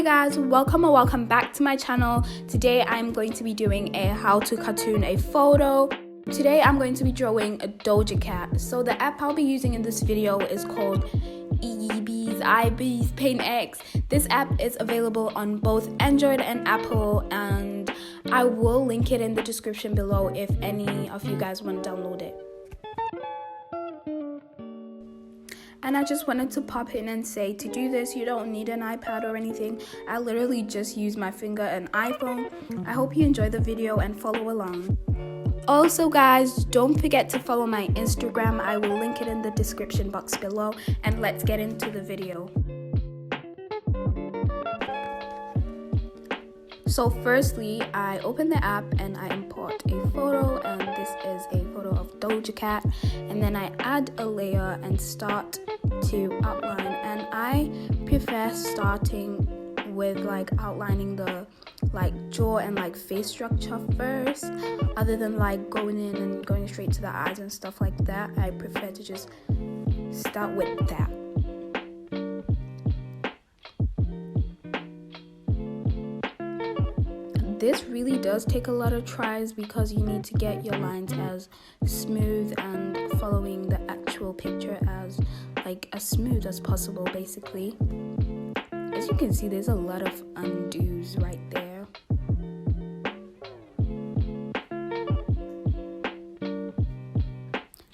guys, welcome back to my channel. Today I'm going to be doing a how to cartoon a photo. Today I'm going to be drawing a Doja Cat. So the app I'll be using in this video is called ibispaint X. This app is available on both Android and Apple, and I will link it in the description below if any of you guys want to download it. And I just wanted to pop in and say, to do this you don't need an iPad or anything. I literally just use my finger and iPhone. I hope you enjoy the video and follow along. Also guys, don't forget to follow my Instagram. I will link it in the description box below, and let's get into the video. So firstly, I open the app and I import a photo, and this is a photo of Doja Cat, and then I add a layer and start to outline. And I prefer starting with outlining the jaw and face structure first, other than going in and going straight to the eyes and stuff like that. I prefer to just start with that. This really does take a lot of tries because you need to get your lines as smooth and following the actual picture as smooth as possible, basically. As you can see, there's a lot of undos right there.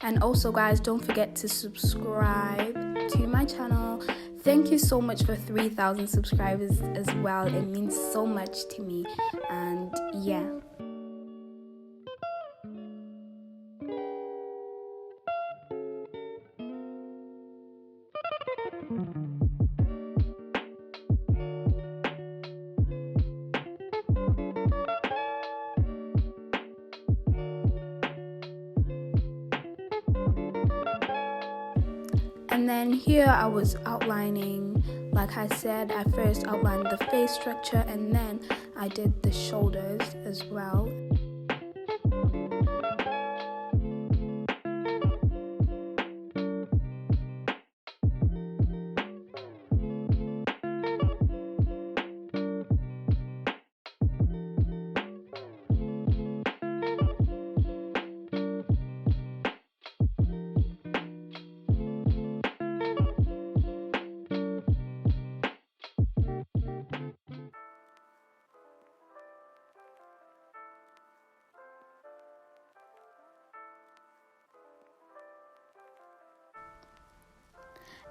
And also guys, don't forget to subscribe to my channel. Thank you so much for 3,000 subscribers as well. It means so much to me. And yeah. And then here I was outlining, like I said, I first outlined the face structure and then I did the shoulders as well.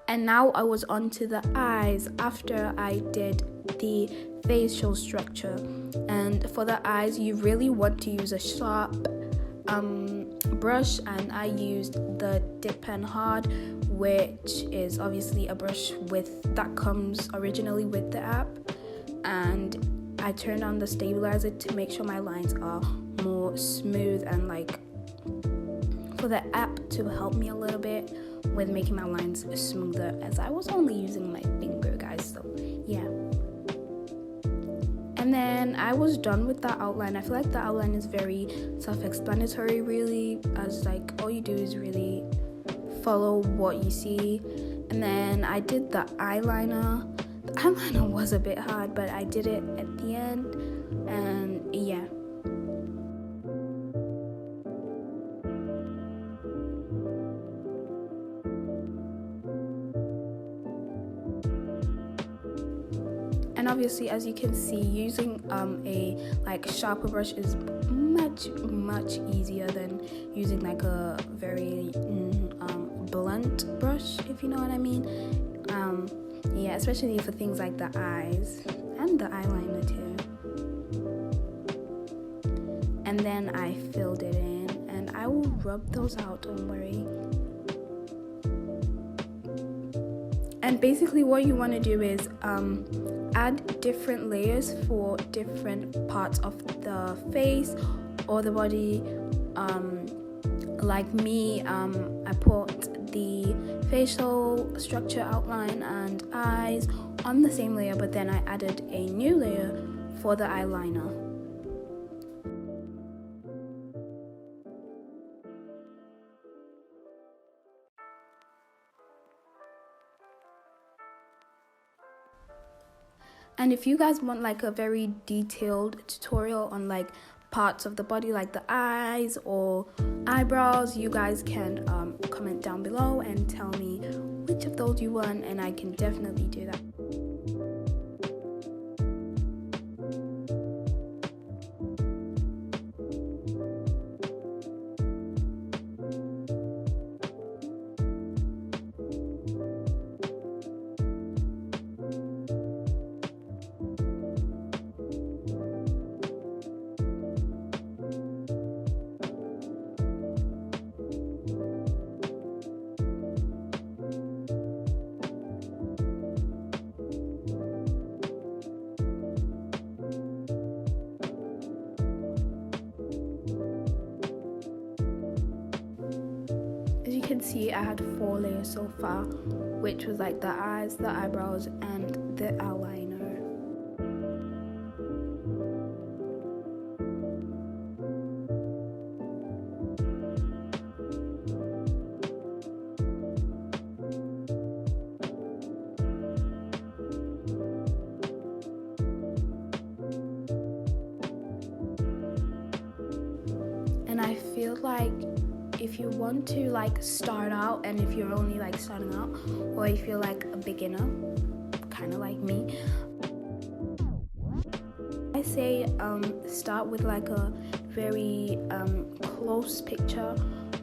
And now I was on to the eyes after I did the facial structure. And for the eyes, you really want to use a sharp brush, and I used the Dip and Hard, which is obviously a brush that comes originally with the app. And I turned on the stabilizer to make sure my lines are more smooth, and for the app to help me a little bit with making my lines smoother, as I was only using my finger, guys. So yeah. And then I was done with that outline. I feel like the outline is very self-explanatory, really, as all you do is really follow what you see. And then I did the eyeliner. The eyeliner was a bit hard, but I did it at the end, and yeah. And obviously, as you can see, using a sharper brush is much easier than using a very blunt brush, if you know what I mean. Yeah, especially for things like the eyes and the eyeliner too. And then I filled it in, and I will rub those out, don't worry. And basically what you want to do is add different layers for different parts of the face or the body. Like me, I put the facial structure outline and eyes on the same layer, but then I added a new layer for the eyeliner. And if you guys want like a very detailed tutorial on like parts of the body, like the eyes or eyebrows, you guys can comment down below and tell me which of those you want, and I can definitely do that. As you can see, I had 4 layers so far, which was like the eyes, the eyebrows, and the eyeliner. And I feel like if you want to like start out, and if you're only like starting out, or if you're like a beginner, kind of like me, I say start with like a very close picture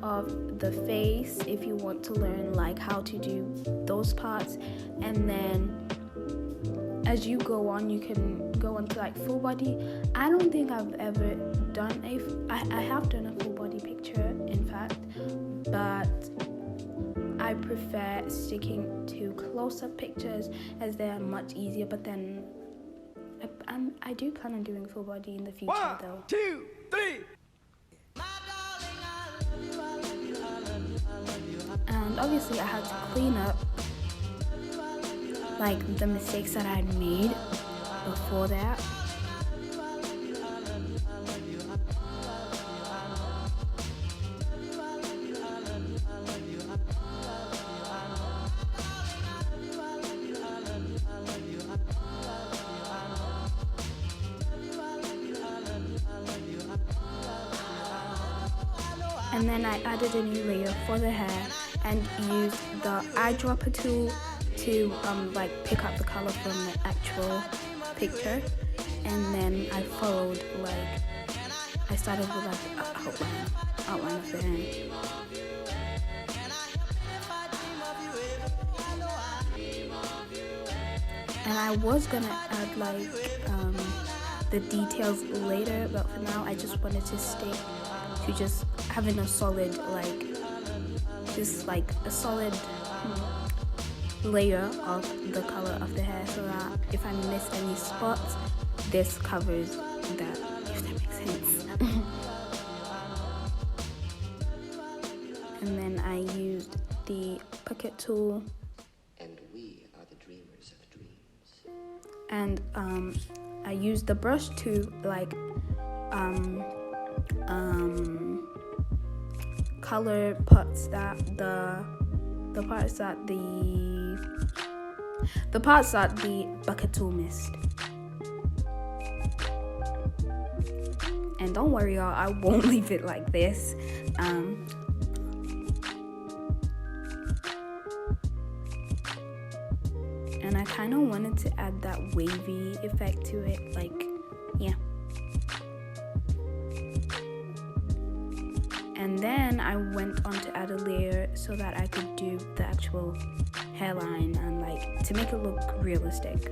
of the face if you want to learn like how to do those parts, and then as you go on, you can go on to like full body. I don't think I've ever done I have done a full body picture, in fact, but I prefer sticking to close-up pictures as they are much easier. But then I do plan on doing full body in the future. 1, though. 2, 3. And obviously I had to clean up like the mistakes that I'd made before that. And then I added a new layer for the hair and used the eyedropper tool to like pick up the color from the actual picture. And then I followed, like I started with like the outline of the hair. And I was gonna add like the details later, but for now I just wanted to stick to just having a solid, like just like a solid layer of the color of the hair, so that if I miss any spots, this covers that, if that makes sense. And then I used the bucket tool, and we are the dreamers of dreams. and I used the brush to like color parts that the parts that the bucket tool missed. And don't worry, y'all, I won't leave it like this. And I kind of wanted to add that wavy effect to it, like, yeah. And then I went on to add a layer so that I could do the actual hairline and like to make it look realistic.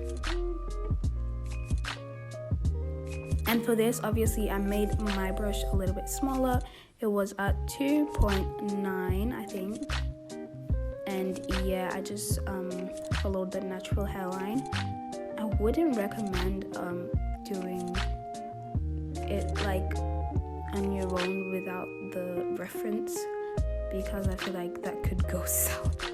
And for this, obviously, I made my brush a little bit smaller. It was at 2.9, I think. And yeah, I just followed the natural hairline. I wouldn't recommend doing it like on your own without the reference, because I feel like that could go south.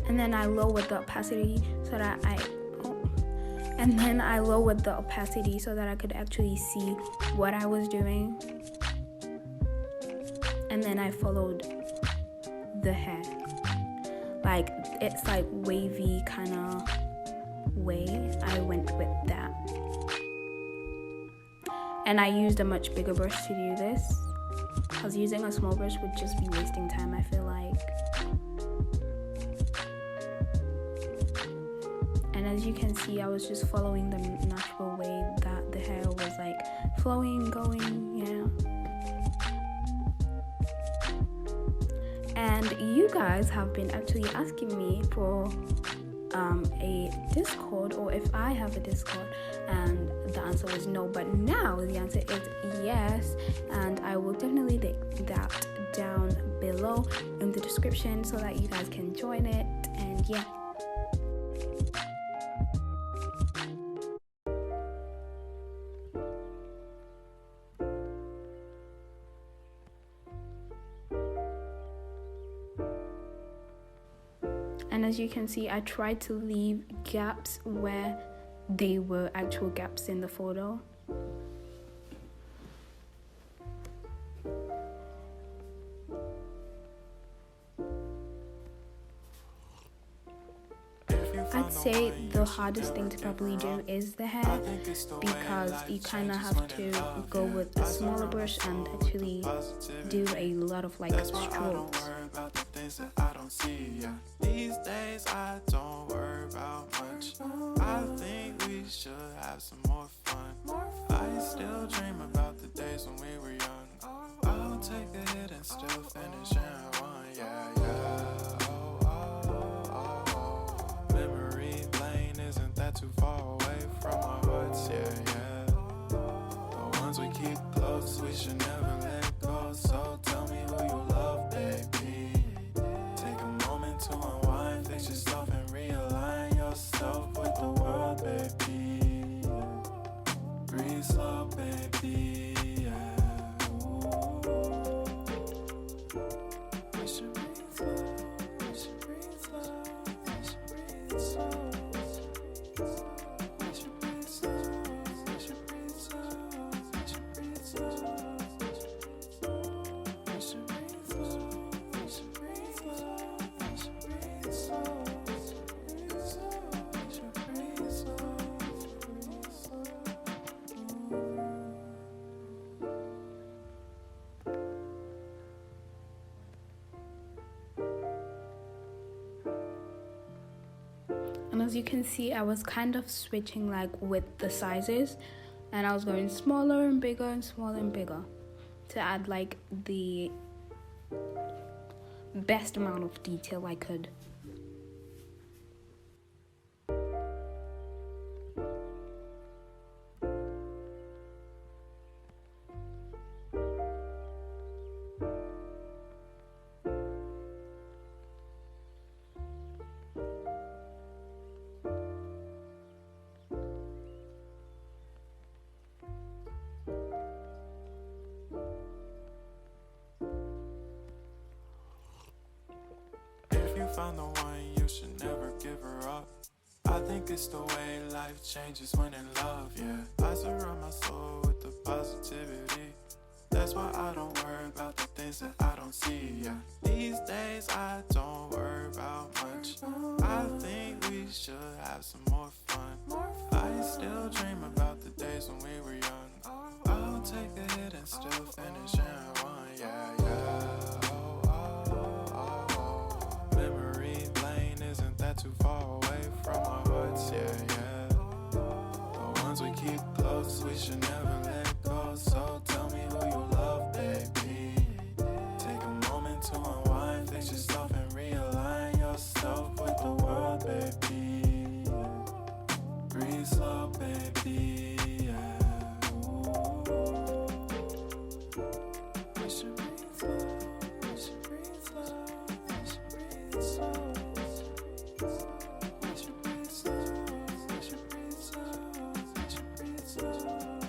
and then I lowered the opacity so that I could actually see what I was doing. And then I followed the hair, like it's like wavy kind of way. I went with that, and I used a much bigger brush to do this, because using a small brush would just be wasting time, I feel like. And as you can see, I was just following the natural way that the hair was like flowing, going, And you guys have been actually asking me for a Discord, or if I have a Discord, and the answer was no, but now the answer is yes, and I will definitely link that down below in the description so that you guys can join it. And yeah. And as you can see, I tried to leave gaps where they were actual gaps in the photo. I'd say the hardest thing to probably do is the hair, because you kind of have to go with a smaller brush and actually do a lot of like strokes. These days I don't worry about much. I think we should have some more fun. I still dream about the days when we were young. I'll take a hit and still finish in one. Yeah. Memory lane isn't that too far away from our hearts. Yeah. The ones we keep close, we should never let go. So tell me who you love, baby. Take a moment to unwind, fix yourself and realign yourself with the world, baby. Breathe slow, baby. Yeah. We should breathe slow. We should breathe slow. We should breathe slow. We should breathe slow. We should breathe slow. We should breathe slow. We should breathe slow. We should breathe slow. We should breathe slow. We should breathe slow. And as you can see, I was kind of switching like with the sizes, and I was going smaller and bigger and smaller and bigger to add like the best amount of detail I could. Found the one, you should never give her up. I think it's the way life changes when in love, yeah. I surround my soul with the positivity. That's why I don't worry about the things that I don't see, yeah. These days I don't worry about much. I think we should have some more fun. I still dream about the days when we were young. I'll take a hit and still finish in one, yeah. Memory lane isn't that too far away from our hearts, yeah. The ones we keep close, we should never let go. So tell me who you love, baby. Take a moment to unwind, fix yourself and realign yourself with the world, baby. Breathe slow, baby, yeah. We should breathe slow. We should breathe slow. We should breathe slow. We should breathe slow. We should breathe slow. We should breathe slow.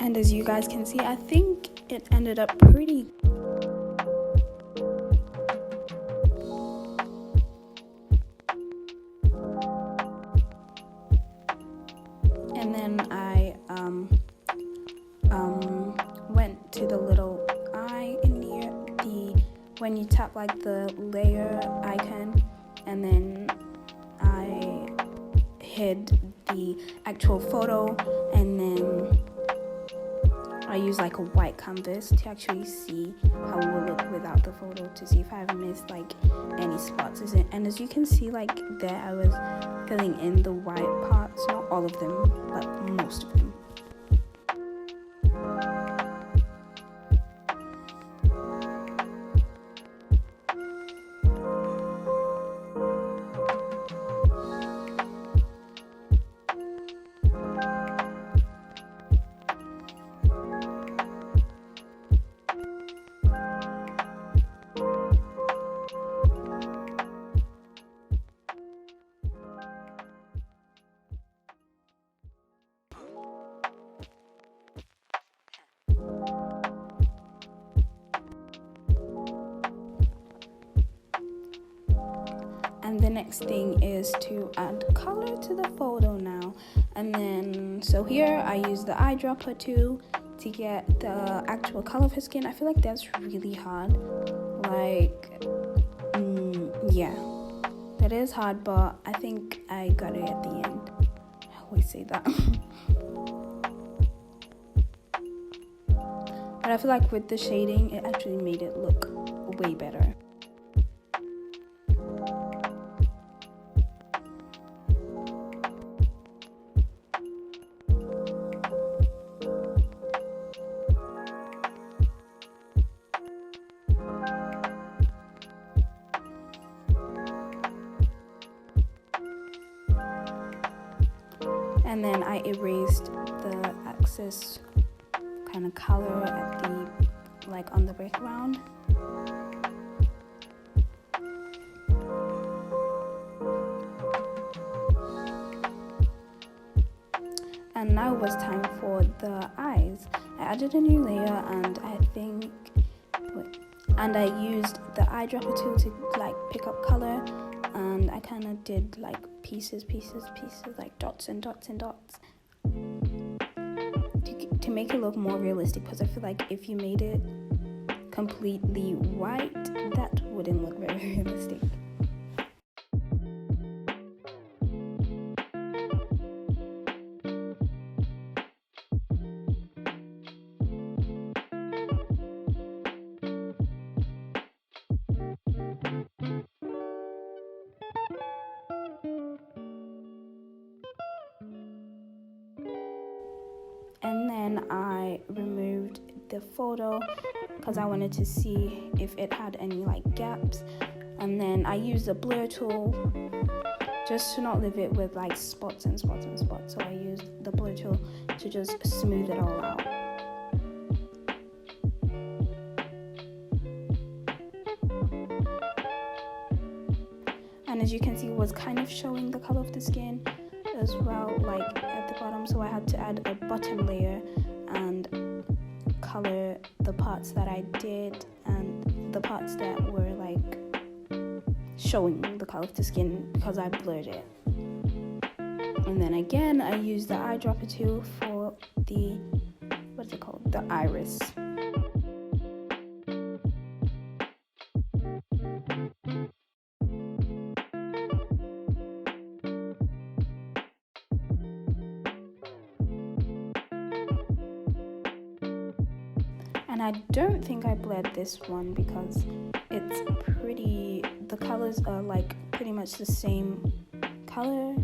And as you guys can see, I think it ended up pretty. And then I went to the little eye near the, when you tap like the layer icon, and then I hid the actual photo, and then I use like a white canvas to actually see how it will look without the photo, to see if I've missed like any spots. And as you can see, like there I was filling in the white parts, not all of them, but most of them. And the next thing is to add color to the photo now. And then, so here I use the eyedropper tool to get the actual color of his skin. I feel like that's really hard. Like, yeah, that is hard, but I think I got it at the end. I always say that. But I feel like with the shading, it actually made it look way better. And then I erased the excess kind of color at the, like on the background. And now it was time for the eyes. I added a new layer, and I used the eyedropper tool to like pick up color, and I kind of did like pieces, like dots and dots and dots to make it look more realistic, because I feel like if you made it completely white, that wouldn't look very realistic. And then I removed the photo because I wanted to see if it had any like gaps. And then I used the blur tool just to not leave it with like spots and spots and spots. So I used the blur tool to just smooth it all out. And as you can see, it was kind of showing the color of the skin as well, like at the bottom, so I had to add a bottom layer and color the parts that I did and the parts that were like showing the color of the skin because I blurred it. And then again, I used the eyedropper tool for the, what's it called, the iris. And I don't think I blurred this one because it's pretty, the colors are like pretty much the same color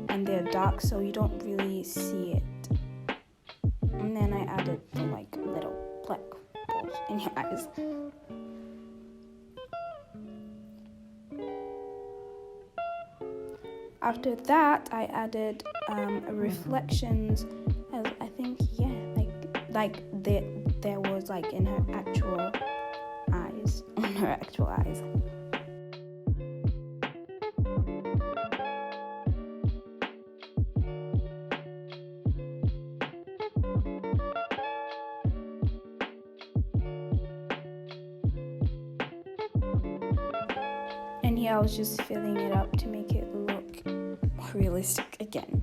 and they're dark, so you don't really see it. And then I added the like little black balls in your eyes. After that, I added reflections, as I think, yeah, like there was like in her actual eyes, on her actual eyes. in here I was just filling it up to make it look more realistic again.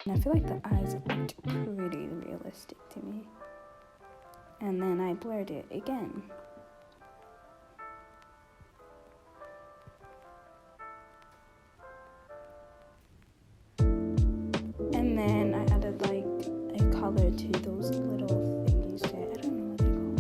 And I feel like the eyes looked pretty realistic to me. And then I blurred it again. And then I added like a color to those little thingies there. I don't know what they're called.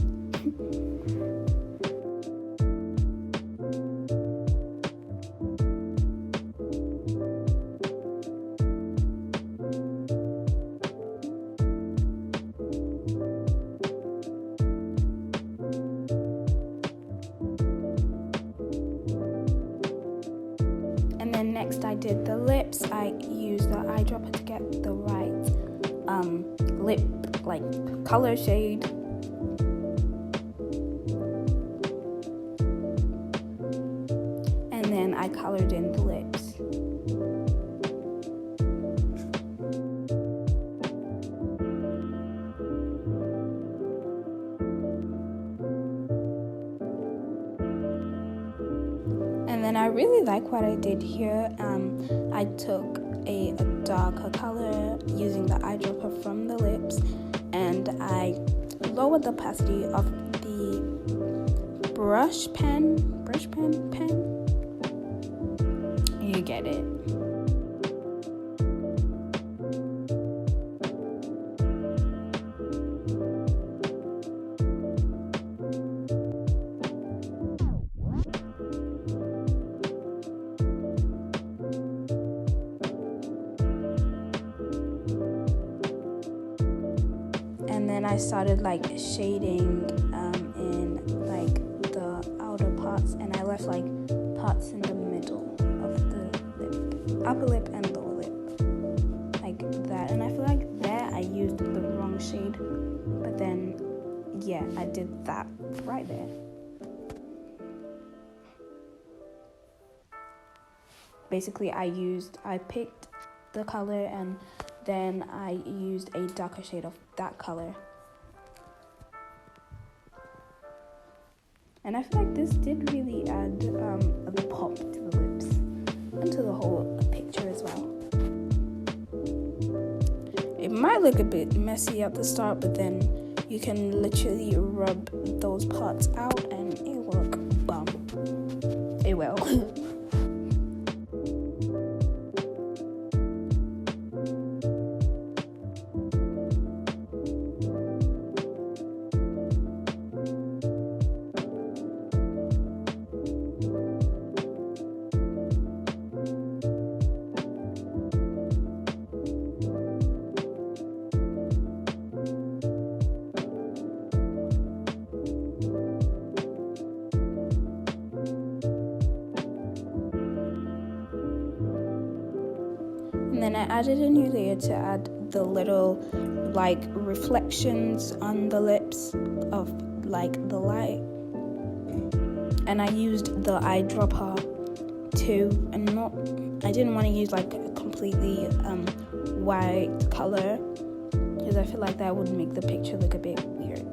And then next I did the lips. I used the eyedropper to get the right lip like color shade. And then I colored in the lips. And then I really like what I did here. I took a darker color using the eyedropper from the lips, and I lowered the opacity of the brush pen. You get it. And then I started like shading in like the outer parts, and I left like parts in the middle of the lip, upper lip and lower lip, like that. And I feel like there I used the wrong shade, but then yeah, I did that right there. Basically I picked the color and then I used a darker shade of that color. And I feel like this did really add the pop to the lips and to the whole picture as well. It might look a bit messy at the start, but then you can literally rub those parts out and it will look bum. It will. And then I added a new layer to add the little like reflections on the lips of like the light. And I used the eyedropper too, and I didn't want to use like a completely white color, because I feel like that would make the picture look a bit weird.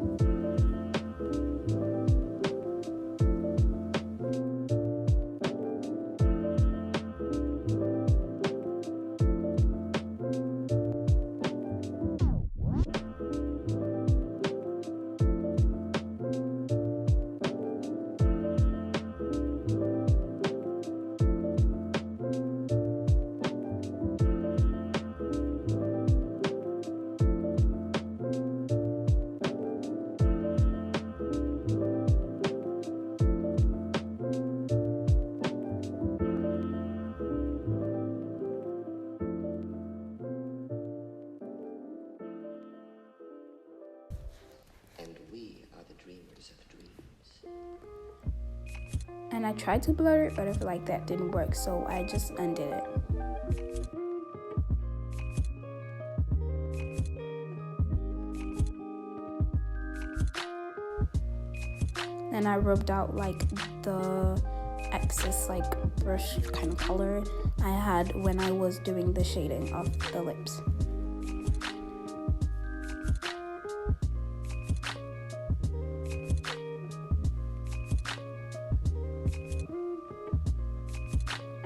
And we are the dreamers of dreams. And I tried to blur it, but I feel like that didn't work, so I just undid it. And I rubbed out like the excess like brush kind of color I had when I was doing the shading of the lips.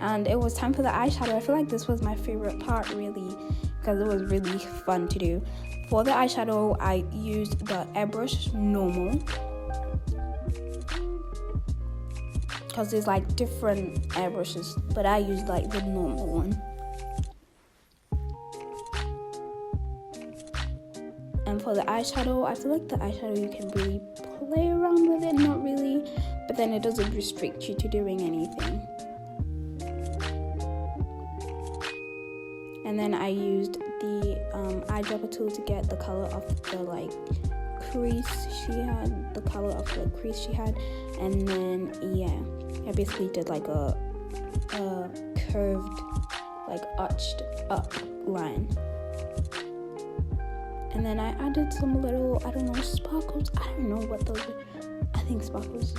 And it was time for the eyeshadow. I feel like this was my favorite part, really, because it was really fun to do. For the eyeshadow, I used the airbrush normal, because there's like different airbrushes, but I used like the normal one. And for the eyeshadow, I feel like the eyeshadow you can really play around with it, not really, but then it doesn't restrict you to doing anything. And then I used the eyedropper tool to get the color of the like crease she had, and then yeah, I basically did like a curved, like arched up line. And then I added some little, I don't know, sparkles. I don't know what those are. I think sparkles,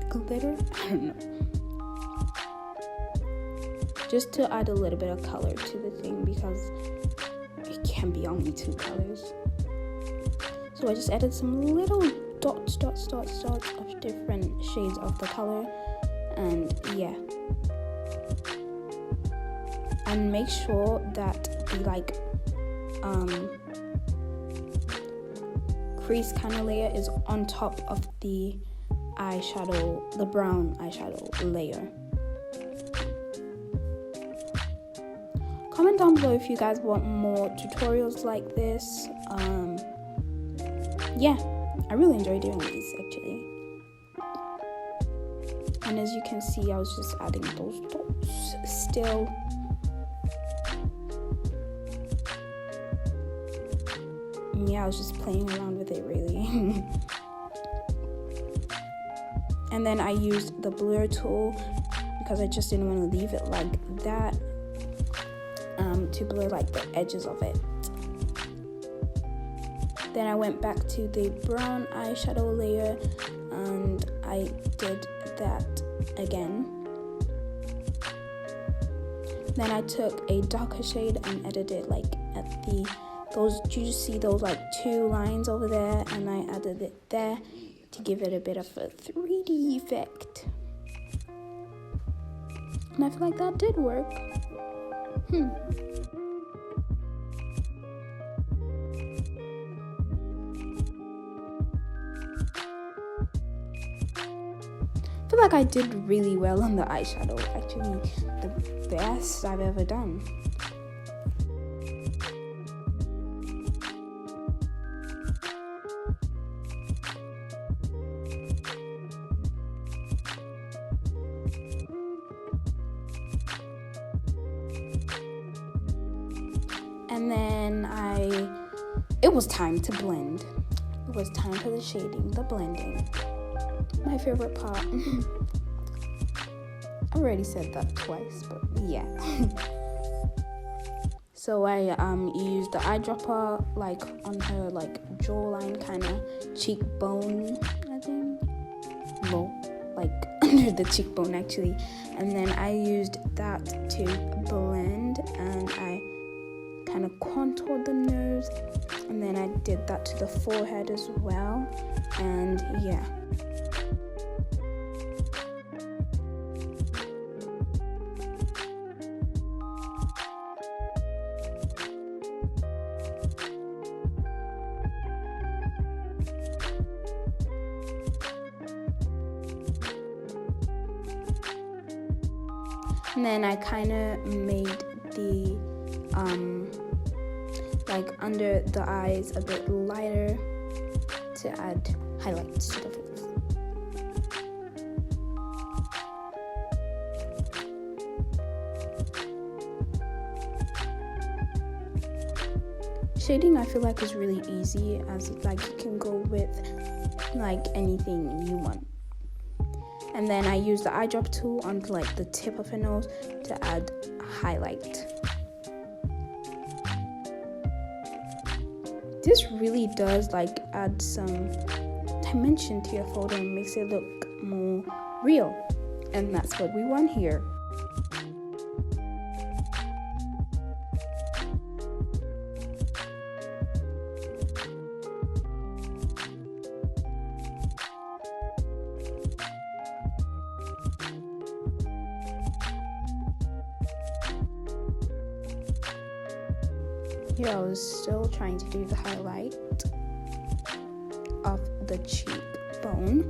glitter. I don't know. Just to add a little bit of color to the thing, because it can be only 2 colors. So I just added some little dots of different shades of the color, and yeah. And make sure that the like crease kind of layer is on top of the eyeshadow, the brown eyeshadow layer. Comment down below if you guys want more tutorials like this. Yeah, I really enjoy doing these actually. And as you can see, I was just adding those dots still. Yeah, I was just playing around with it really. And then I used the blur tool because I just didn't want to leave it like that, to blur like the edges of it. Then I went back to the brown eyeshadow layer and I did that again. Then I took a darker shade and edited like at those, do you see those like 2 lines over there, and I added it there to give it a bit of a 3D effect. And I feel like that did work. I feel like I did really well on the eyeshadow, actually the best I've ever done. And then it was time to blend. It was time for the shading, the blending. My favorite part. I already said that twice, but yeah. So I used the eyedropper like on her like jawline, kind of cheekbone, I think. No, like under the cheekbone actually. And then I used that to blend, and I kind of contoured the nose, and then I did that to the forehead as well, and yeah. And then I kind of made the like under the eyes a bit lighter to add highlights to the face. Shading, I feel like, is really easy, as like you can go with like anything you want. And then I use the eyedrop tool on like the tip of her nose to add highlight. This really does like add some dimension to your photo and makes it look more real. And that's what we want here. Here I was still trying to do the highlight of the cheekbone.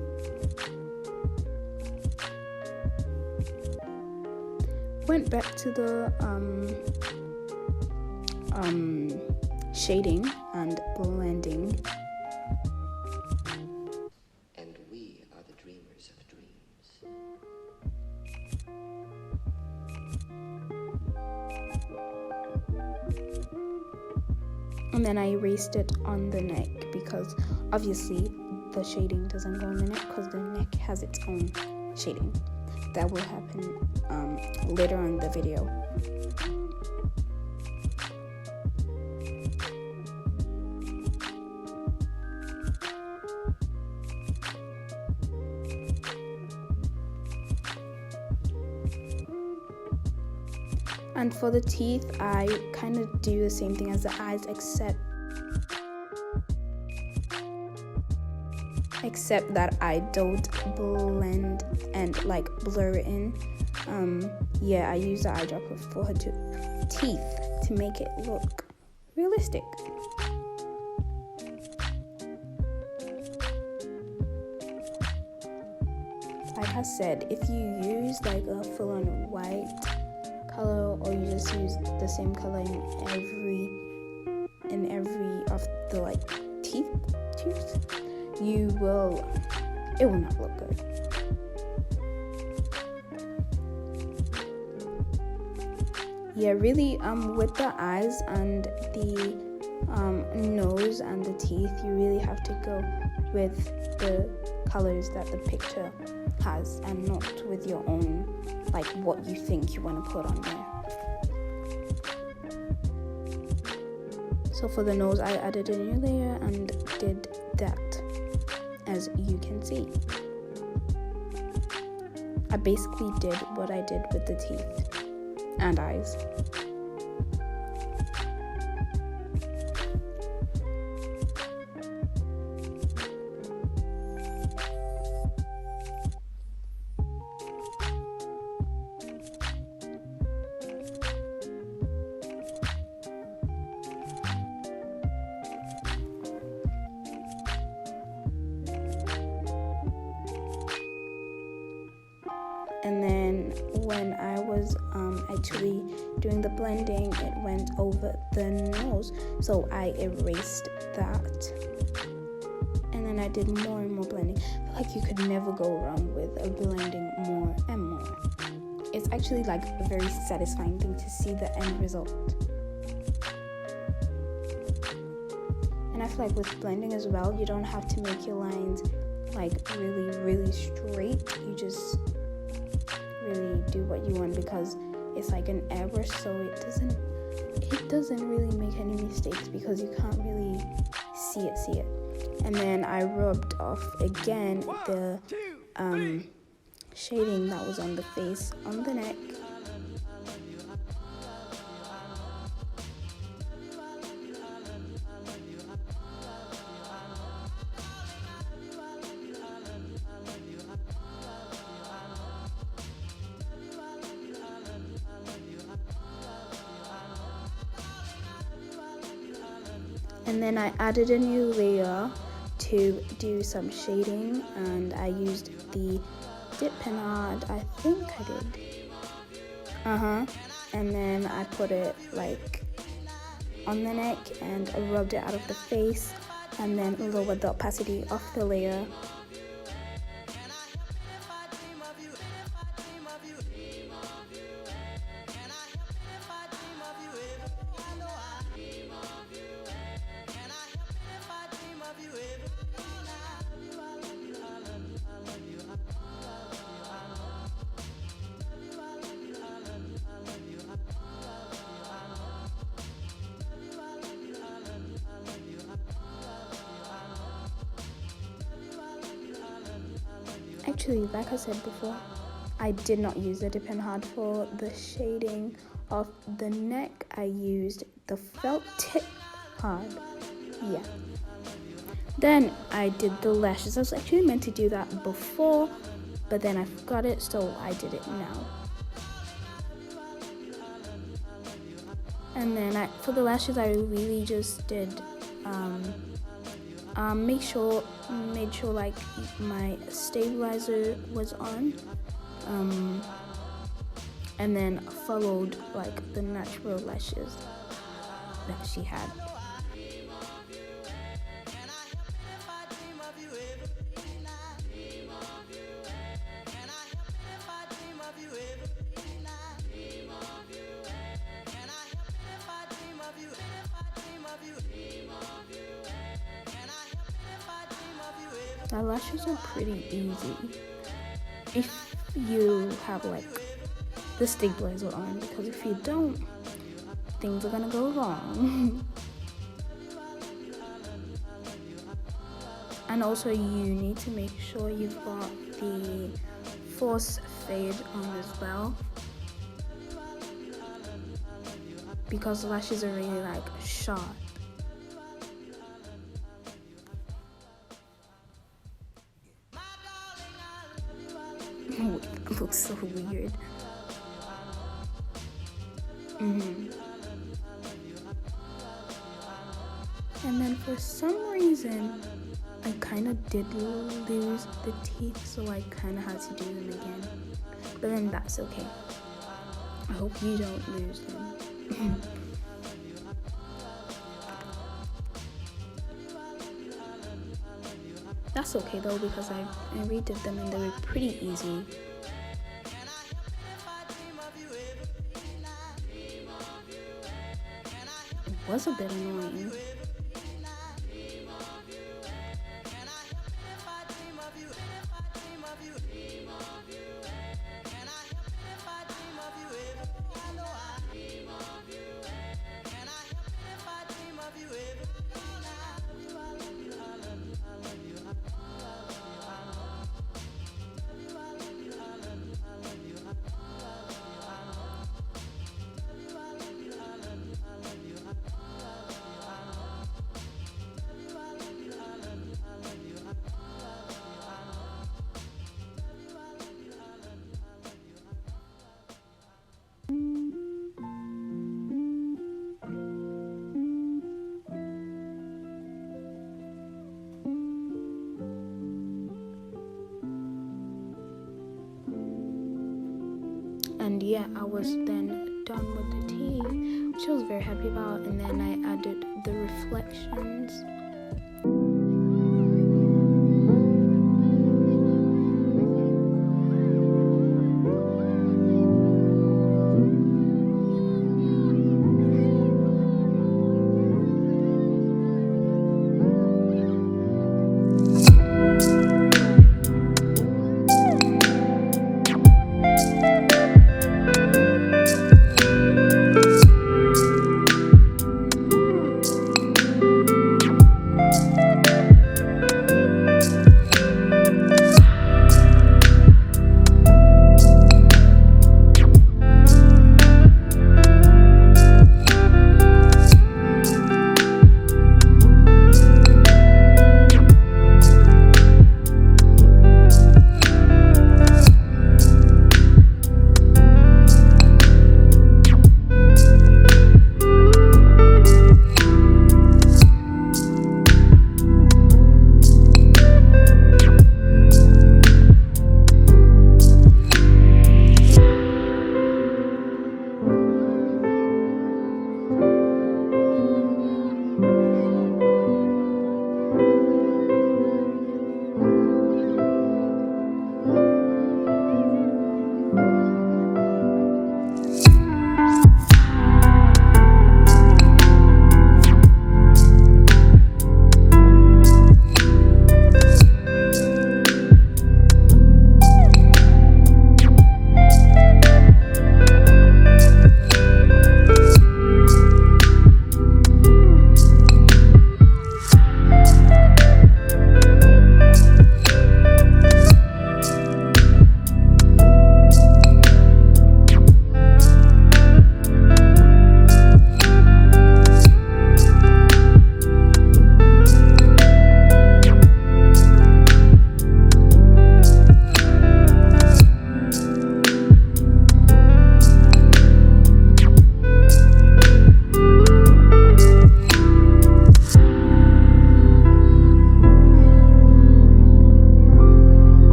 Went back to the shading and blending. And we are the dreamers of dreams. And then I erased it on the neck because obviously the shading doesn't go on the neck because the neck has its own shading. That will happen later on in the video. And for the teeth, I kind of do the same thing as the eyes, except that I don't blend and like blur it in. Yeah, I use the eyedropper for her teeth to make it look realistic. Like I said, if you use like a full-on white color, or you just use the same color in every of the like teeth, it will not look good. Yeah, really, with the eyes and the nose and the teeth, you really have to go with the colors that the picture has and not with your own, like what you think you want to put on there. So for the nose, I added a new layer and did that, as you can see. I basically did what I did with the teeth and eyes. And then when I was actually doing the blending, it went over the nose, so I erased that. And then I did more and more blending. I feel like you could never go wrong with blending more and more. It's actually like a very satisfying thing to see the end result. And I feel like with blending as well, you don't have to make your lines like really, really straight. You just really do what you want because it's like an airbrush, so it doesn't really make any mistakes because you can't really see it. And then I rubbed off again the shading that was on the face, on the neck. And then I added a new layer to do some shading, and I used the dip penard, I think I did. And then I put it like on the neck and rubbed it out of the face, and then lowered the opacity of the layer. actually, like I said before, I did not use the dip and hard for the shading of the neck. I used the felt tip hard. Yeah. Then I did the lashes. I was actually meant to do that before, but then I forgot it, so I did it now. And then for the lashes, I really just did made sure like my stabilizer was on, and then followed like the natural lashes that she had. The lashes are pretty easy if you have like the stabilizer on, because if you don't, things are gonna go wrong. And also you need to make sure you've got the force fade on as well, because the lashes are really like sharp. It looks so weird. And then for some reason, I kind of did lose the teeth, so I kind of had to do them again. But then that's okay. I hope you don't lose them. That's okay though, because I redid them and they were pretty easy. It was a bit annoying. And yeah, I was then done with the tea, which I was very happy about. And then I added the reflections.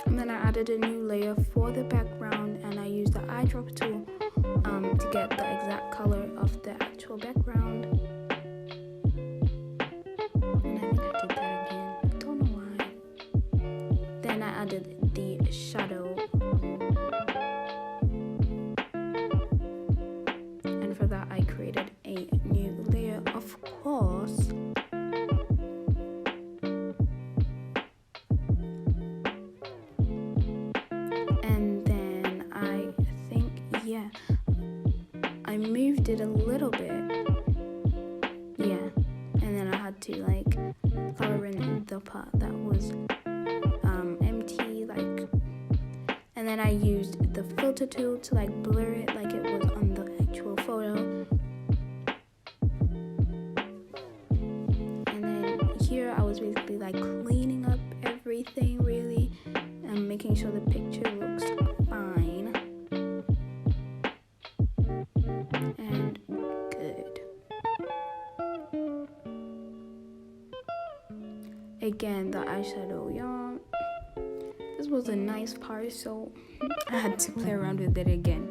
And then I added a new layer for the background, and I used the eyedropper tool to get the exact color of the actual background. And I think I did that again. I don't know why. Then I added the shadow. And for that I created a new layer, of course. And then I think, yeah, I moved it a little bit. Yeah. And then I had to like color in the part that was empty, like, and then I used the filter tool to like blur it like it was on the actual photo. And then here I was basically like cleaning up everything really and making sure the picture looks fine and good. Again, the eyeshadow, yeah, this was a nice part, so I had to play around with it again.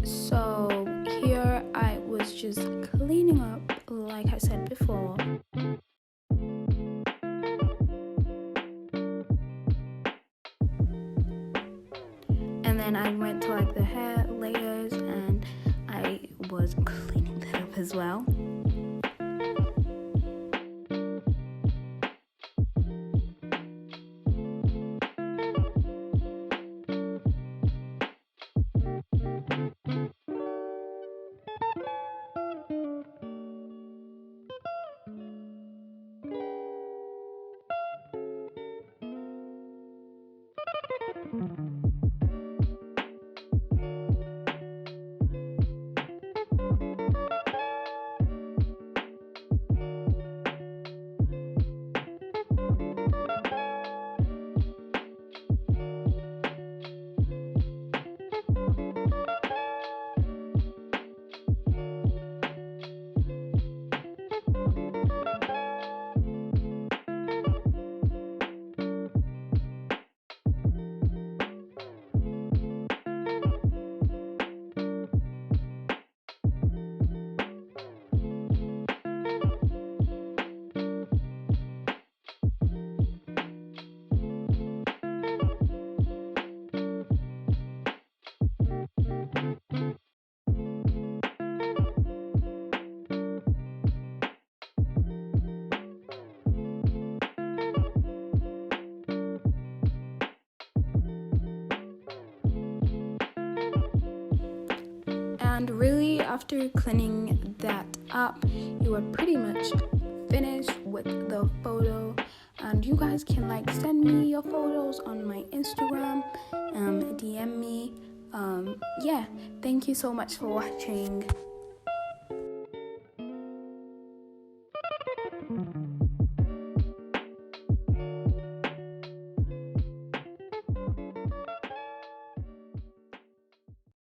So here I was just cleaning up, like I said before. And then I went to like the hair layers and I was cleaning that up as well. And really, after cleaning that up, you are pretty much finished with the photo. And you guys can like send me your photos on my Instagram, DM me. Yeah, thank you so much for watching.